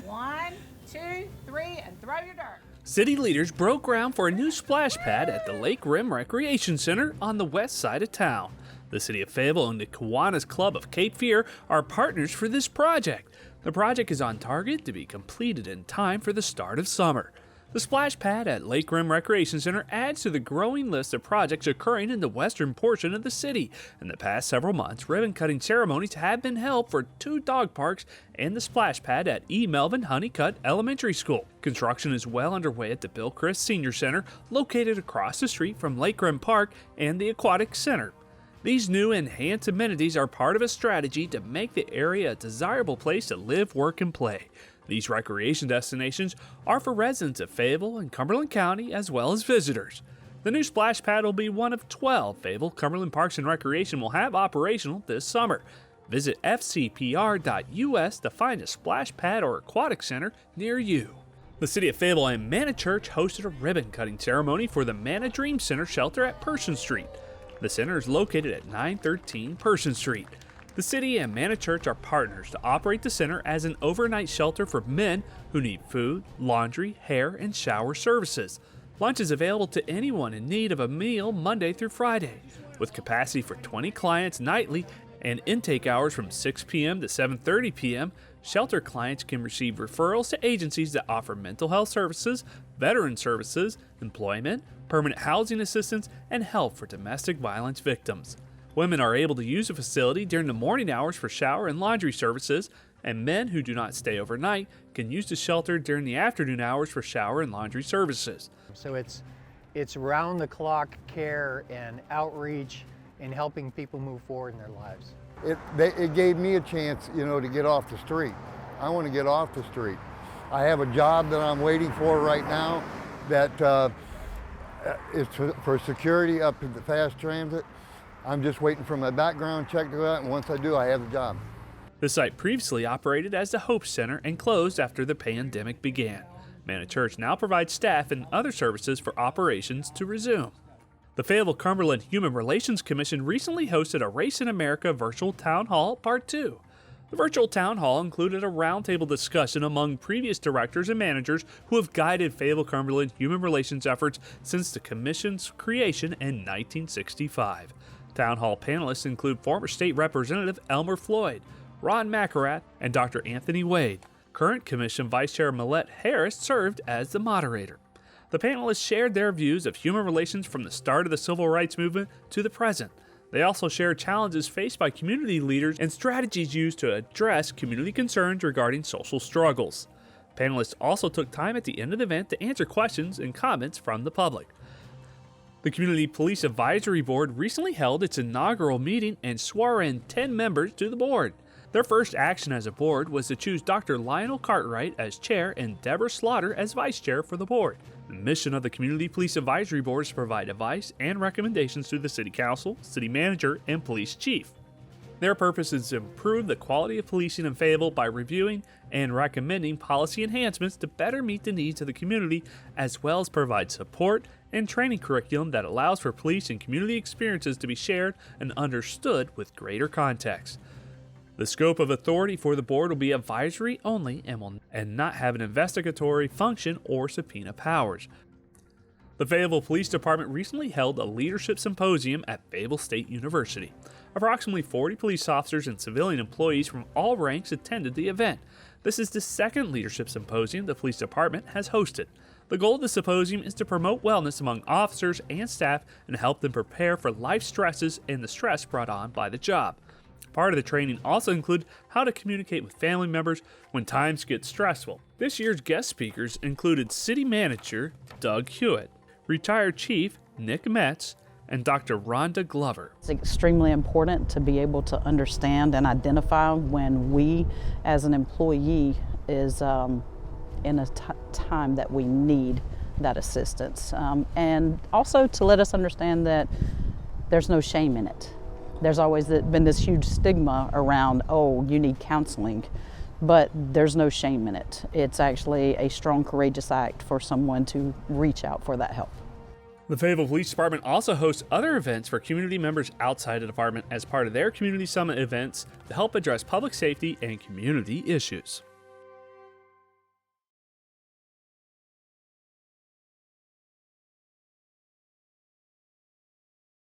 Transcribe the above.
1, 2, 3, and throw your dirt. City leaders broke ground for a new splash pad at the Lake Rim Recreation Center on the west side of town. The City of Fayetteville and the Kiwanis Club of Cape Fear are partners for this project. The project is on target to be completed in time for the start of summer. The splash pad at Lake Rim Recreation Center adds to the growing list of projects occurring in the western portion of the city. In the past several months, ribbon-cutting ceremonies have been held for 2 dog parks and the splash pad at E. Melvin Honeycutt Elementary School. Construction is well underway at the Bill Chris Senior Center, located across the street from Lake Rim Park and the Aquatic Center. These new enhanced amenities are part of a strategy to make the area a desirable place to live, work, and play. These recreation destinations are for residents of Fayetteville and Cumberland County as well as visitors. The new splash pad will be one of 12 Fayetteville Cumberland Parks and Recreation will have operational this summer. Visit fcpr.us to find a splash pad or aquatic center near you. The City of Fayetteville and Manna Church hosted a ribbon cutting ceremony for the Manna Dream Center shelter at Person Street. The center is located at 913 Person Street. The city and Manna Church are partners to operate the center as an overnight shelter for men who need food, laundry, hair, and shower services. Lunch is available to anyone in need of a meal Monday through Friday, with capacity for 20 clients nightly and intake hours from 6 p.m. to 7:30 p.m. Shelter clients can receive referrals to agencies that offer mental health services, veteran services, employment, permanent housing assistance, and help for domestic violence victims. Women are able to use the facility during the morning hours for shower and laundry services, and men who do not stay overnight can use the shelter during the afternoon hours for shower and laundry services. So it's round-the-clock care and outreach and helping people move forward in their lives. It gave me a chance, to get off the street. I want to get off the street. I have a job that I'm waiting for right now that is for security up in the fast transit. I'm just waiting for my background check to go out, and once I do, I have the job. The site previously operated as the Hope Center and closed after the pandemic began. Manna Church now provides staff and other services for operations to resume. The Fayetteville Cumberland Human Relations Commission recently hosted a Race in America Virtual Town Hall Part 2. The virtual town hall included a roundtable discussion among previous directors and managers who have guided Fayetteville Cumberland human relations efforts since the Commission's creation in 1965. Town hall panelists include former State Representative Elmer Floyd, Ron McElrath, and Dr. Anthony Wade. Current Commission Vice Chair Millette Harris served as the moderator. The panelists shared their views of human relations from the start of the civil rights movement to the present. They also shared challenges faced by community leaders and strategies used to address community concerns regarding social struggles. Panelists also took time at the end of the event to answer questions and comments from the public. The Community Police Advisory Board recently held its inaugural meeting and swore in 10 members to the board. Their first action as a board was to choose Dr. Lionel Cartwright as chair and Deborah Slaughter as vice chair for the board. The mission of the Community Police Advisory Board is to provide advice and recommendations to the City Council, City Manager, and Police Chief. Their purpose is to improve the quality of policing in Fayetteville by reviewing and recommending policy enhancements to better meet the needs of the community, as well as provide support and training curriculum that allows for police and community experiences to be shared and understood with greater context. The scope of authority for the board will be advisory only and not have an investigatory function or subpoena powers. The Fayetteville Police Department recently held a leadership symposium at Fayetteville State University. Approximately 40 police officers and civilian employees from all ranks attended the event. This is the second leadership symposium the police department has hosted. The goal of the symposium is to promote wellness among officers and staff and help them prepare for life stresses and the stress brought on by the job. Part of the training also included how to communicate with family members when times get stressful. This year's guest speakers included City Manager Doug Hewitt, Retired Chief Nick Metz, and Dr. Rhonda Glover. It's extremely important to be able to understand and identify when we as an employee is in a time that we need that assistance. And also to let us understand that there's no shame in it. There's always been this huge stigma around, oh, you need counseling, but there's no shame in it. It's actually a strong, courageous act for someone to reach out for that help. The Fayetteville Police Department also hosts other events for community members outside the department as part of their Community Summit events to help address public safety and community issues.